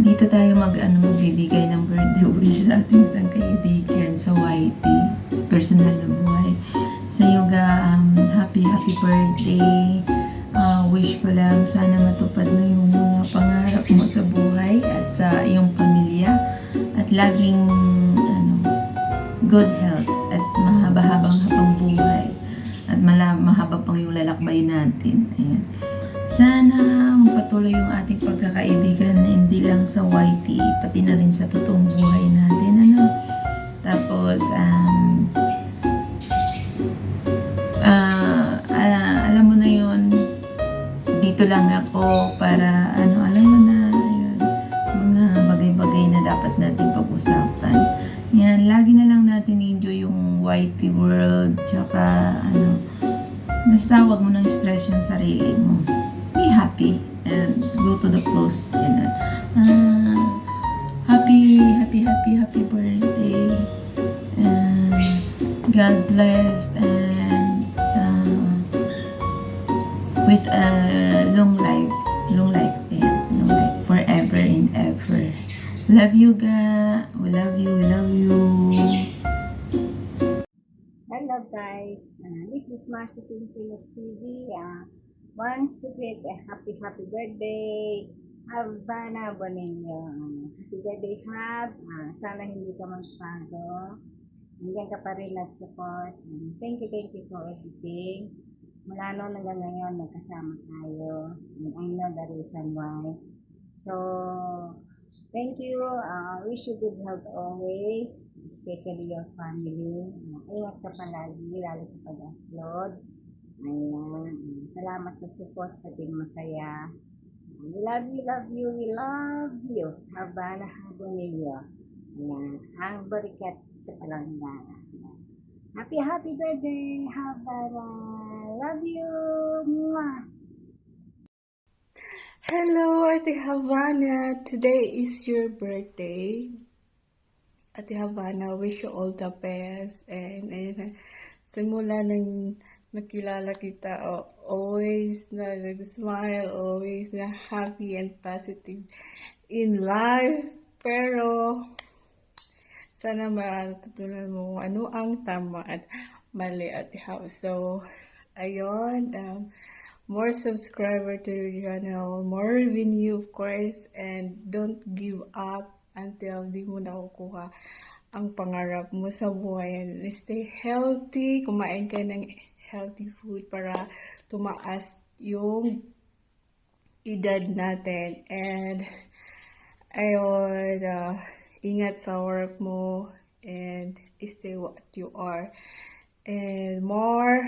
dito tayo magbibigay ng birthday wish sa ating isang kaibigan sa YT, sa personal na buhay. Sa yoga, happy birthday. Wish ko lang sana matupad mo yung mga pangarap mo sa buhay at sa iyong pamilya at laging good health at mahaba-habang buhay at mahaba pang yung lalakbay natin. Ayan. Sana magpatuloy yung ating pagkakaibigan na hindi lang sa YT, pati na rin sa totoong buhay natin. Tapos, alam mo na yun, dito lang ako para, alam mo na, yun, mga bagay-bagay na dapat natin pag-usapan. Yan, lagi na lang natin enjoy yung YT world, tsaka, basta wag mo nang stress yung sarili mo. Be happy and go to the close. Happy birthday. God bless and with a long life. Long life forever and ever. Love you, ga. We love you. Hello guys, this is Marcy Pinsilos TV. Wants to create a happy birthday. Havana Bonillo. Happy birthday, Hab. Sana hindi ka magpago. Hanggang ka pa rin nag-support. Thank you for everything. Mula noon hanggang ngayon, nagkasama tayo. And I know the reason why. So, thank you. Wish you good health always, especially your family. Ingat ka palagi, lalo sa pag-upload. Ayan. Salamat sa support sa Team Masaya. We love you. Habana Bonillo. Ayan. Ang barikat sa Palanggana. Happy birthday, Habana. Love you. Mwah. Hello, Ate Havana. Today is your birthday. Ate Havana, wish you all the best. And simula nang nakilala kita, always na nag-smile, always na happy and positive in life. Pero, sana matutunan mo ano ang tama at mali, Ate Hav. So, ayun, more subscriber to your channel, more revenue of course, and don't give up until di mo nakukuha ang pangarap mo sa buhay. And stay healthy, kumain ka ng healthy food para tumaas yung edad natin. And ayun, ingat sa work mo and stay what you are. And more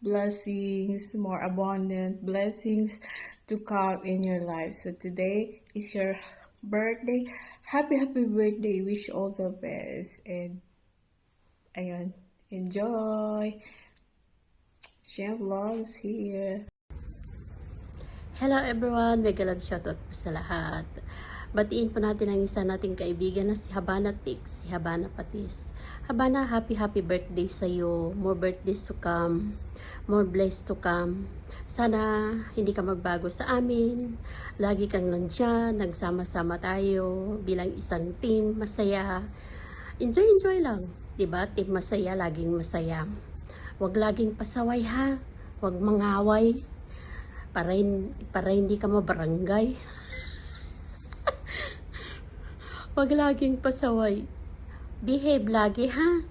blessings, more abundant blessings to come in your life. So today is your birthday. Happy birthday. Wish you all the best. And ayun, enjoy. Share vlogs here. Hello everyone, mega love shoutout po sa lahat. Batiin po natin ang isa nating kaibigan na si Habana Tix, si Habana Patis. Habana, happy birthday sa iyo. More birthdays to come. More blessed to come. Sana hindi ka magbago sa amin. Lagi kang nandiyan, nagsama-sama tayo bilang isang team masaya. Enjoy lang. Diba? Team masaya, laging masaya. Huwag laging pasaway ha. Huwag mangaway. Para hindi ka mabarangay. Huwag laging pasaway. Behave lagi ha.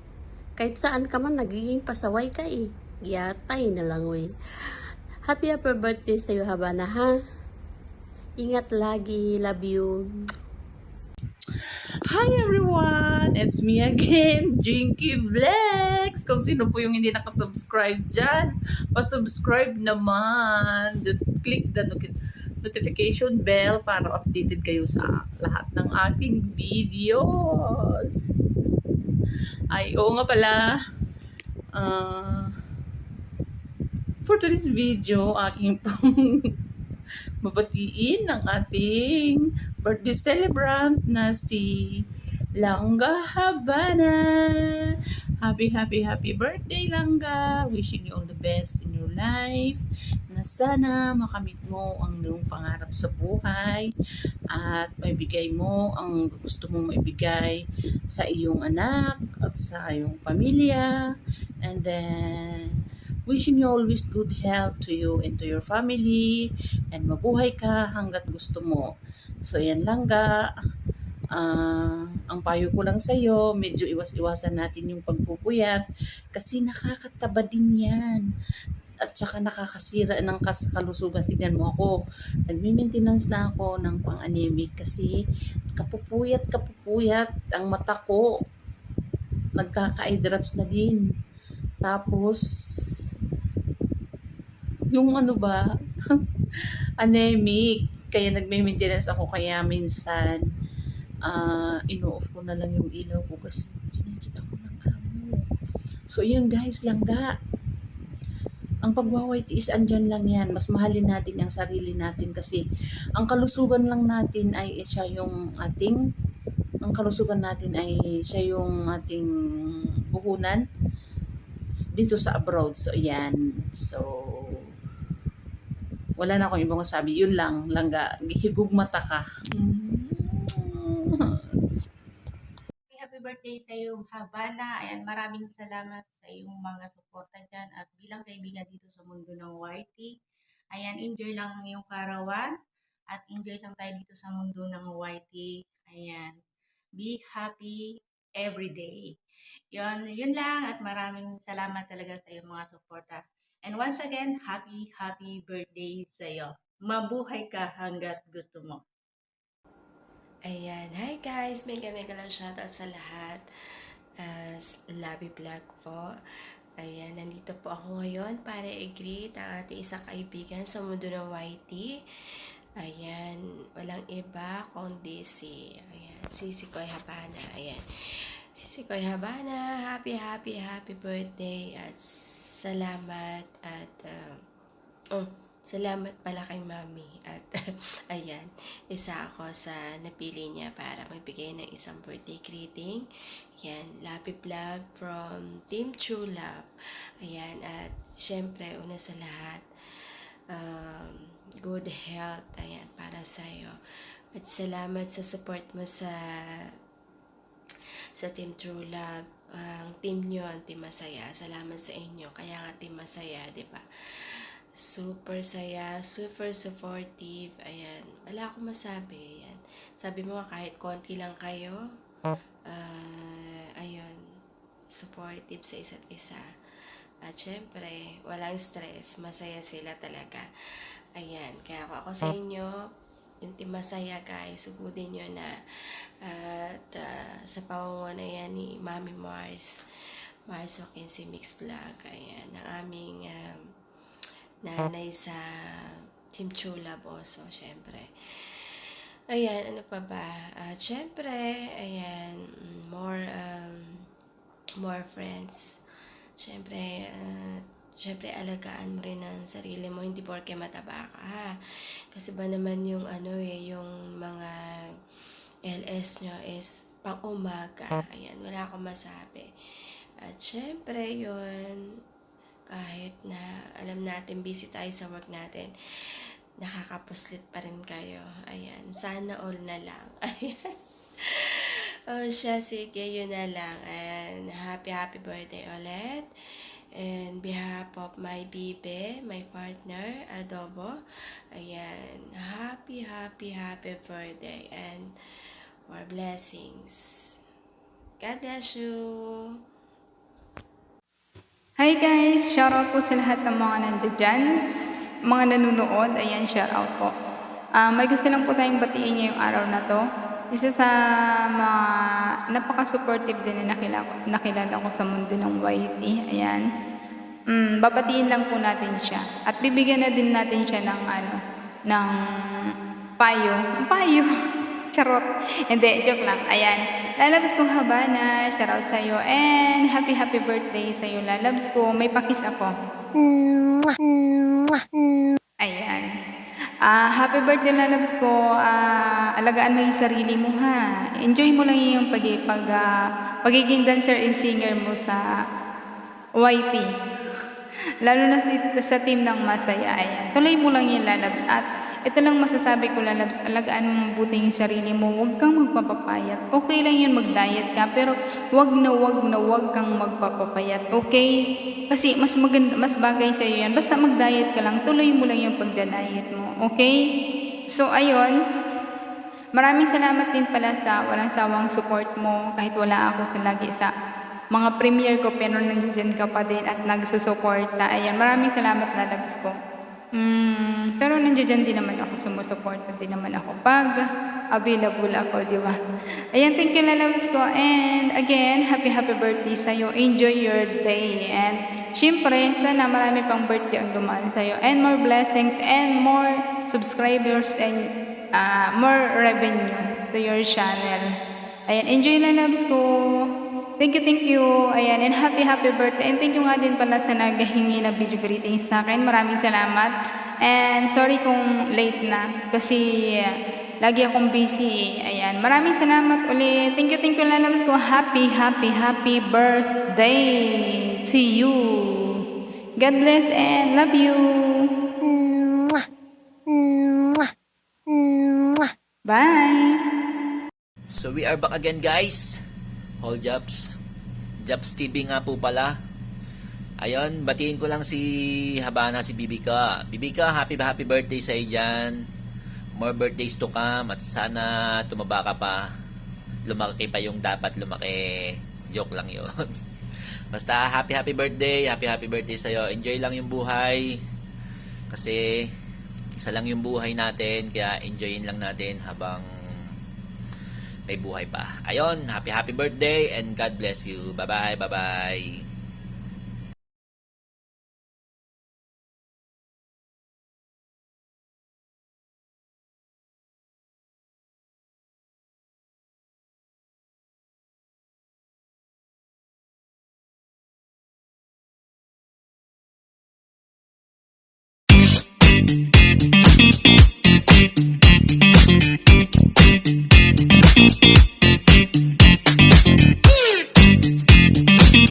Kahit saan ka man, nagiging pasaway ka eh. Yatay na lang we. Happy birthday sa iyo, Habana ha. Ingat lagi. Love you. Hi everyone! It's me again, Jinky Vlex! Kung sino po yung hindi nakasubscribe dyan, pasubscribe naman. Just click the notification bell para updated kayo sa lahat ng ating videos. Ay, oo nga pala. For today's video, aking pong babatiin ng ating birthday celebrant na si Langga Habana. Happy birthday, Langga. Wishing you all the best in your life. Na sana makamit mo ang iyong pangarap sa buhay at maibigay mo ang gusto mong maibigay sa iyong anak at sa iyong pamilya. And then, wishing you always good health to you and to your family and mabuhay ka hanggat gusto mo. So, yan lang ga. Ang payo ko lang sa'yo, medyo iwas-iwasan natin yung pagpupuyat kasi nakakataba din yan. At saka nakakasira ng kalusugan. Tignan mo ako, nagme-maintenance na ako ng pang-anemic kasi kapupuyat, ang mata ko, nagkaka-eye drops na din. Tapos, yung ano ba, anemic. Kaya nagme-maintenance ako, kaya minsan, ino-off ko na lang yung ilaw ko kasi chinecheck ako ng amo. So, yun guys, langga. Ang pag-white is andyan lang yan. Mas mahalin natin ang sarili natin kasi ang kalusugan lang natin ay siya yung ating puhunan dito sa abroad. So, yan. So, wala na akong ibang sabi. Yun lang, langga. Higugmata ka. Happy birthday sa iyo, Habana. Ayan, maraming salamat sa iyong mga suporta dyan at bilang kaibigan dito sa mundo ng YT. Ayan, enjoy lang ang iyong karawan at enjoy lang tayo dito sa mundo ng YT. Ayan, be happy every day. Yun lang at maraming salamat talaga sa iyong mga suporta. And once again, happy birthday sa iyo. Mabuhay ka hanggat gusto mo. Ayan, hi guys! Mega lang shoutout sa lahat. Labi Vlog po. Ayan, nandito po ako ngayon para i-greet ang ating isang kaibigan sa mundo ng YT. Ayan, walang iba kundi si Koy Habana. Ayan, si Koy Habana, happy birthday at salamat at salamat pala kay Mami at ayan, isa ako sa napili niya para magbigay ng isang birthday greeting. Ayan, Lapi Vlog from Team True Love. Ayan, at syempre, una sa lahat, good health, ayan, para sa'yo. At salamat sa support mo sa Team True Love. Ang team nyo, ang Team Masaya. Salamat sa inyo. Kaya nga Team Masaya, di ba? Super saya, super supportive. Ayan, wala akong masabi. Ayan. Sabi mo nga kahit konti lang kayo, ayun, supportive sa isa't isa. At syempre, walang stress, masaya sila talaga. Ayan, kaya ako sa inyo, yung Team Masaya guys, sugudin nyo na. At sa pangunguna yan ni Mami Mars Okinsi Mix Vlog. Ayan, ang aming nanay sa Team True Love also, syempre. Ayan, ano pa ba? Syempre, ayan, more friends. Syempre, alagaan mo rin ang sarili mo, hindi porke mataba ka, ha? Kasi ba naman yung yung mga LS nyo is pang umaga. Ayan, wala akong masabi. At syempre, yun, kahit na alam natin busy tayo sa work natin, nakakapuslit pa rin kayo. Ayan, sana all na lang. Ayan. Sige, yun na lang. And happy birthday ulit. And behalf of my bibe, my partner, Adobo, ayan, happy birthday and more blessings. God bless you. Hi guys! Shoutout po sa lahat ng mga nandiyan dyan, mga nanonood. Ayan, shoutout po. May gusto lang po tayong batiin ngayong araw na to. Isa sa mga napaka-supportive din na nakilala ko sa mundo ng YT. Ayan. Babatiin lang po natin siya. At bibigyan na din natin siya ng ng payo. Payo! Charot. Hindi, joke lang. Ayan. Lalabs kong Habana, shoutout sa'yo. And happy birthday sa'yo, lalabs ko. May pakis ako. Ayan. Happy birthday, lalabs ko. Alagaan mo yung sarili mo, ha. Enjoy mo lang yung pagiging dancer and singer mo sa YT. Lalo na sa team ng Masaya. Ayan. Tuloy mo lang yan, lalabs. At ito lang masasabi ko, lalabs, alagaan mo mabuti yung sarili mo. Huwag kang magpapapayat. Okay lang yun mag-diet ka, pero wag kang magpapapayat. Okay? Kasi mas maganda, mas bagay sa iyo yan. Basta mag-diet ka lang, tuloy mo lang yung pagda-diet mo. Okay? So, ayun. Maraming salamat din pala sa walang sawang support mo. Kahit wala ako lagi sa mga premiere ko, pero nandiyan ka pa din at nagsusuporta. Ayan, maraming salamat, lalabs ko. Pero nandiyan din naman ako, sumusuporta din naman ako pag available ako, di ba? Ayan, thank you, lalabs ko. And again, happy birthday sa'yo. Enjoy your day. And syempre, sana marami pang birthday ang dumaan sa'yo. And more blessings and more subscribers and more revenue to your channel. Ayan, enjoy, lalabs ko. Thank you. Ayan, and happy birthday. And thank you nga din pala sa naghingi na video greetings sa akin. Maraming salamat. And sorry kung late na kasi lagi akong busy. Ayan, maraming salamat ulit. Thank you, lalabs ko. Happy birthday to you. God bless and love you. Bye. So we are back again, guys. All Jobs TV nga po pala. Ayun, batiin ko lang si Habana, si Bibika. Bibika, happy birthday sa iyo dyan. More birthdays to come. At sana tumaba ka pa. Lumaki pa yung dapat lumaki. Joke lang yun. Basta happy birthday. Happy birthday sa iyo. Enjoy lang yung buhay. Kasi isa lang yung buhay natin. Kaya enjoyin lang natin habang may buhay pa. Ayun, happy birthday and God bless you. Bye-bye.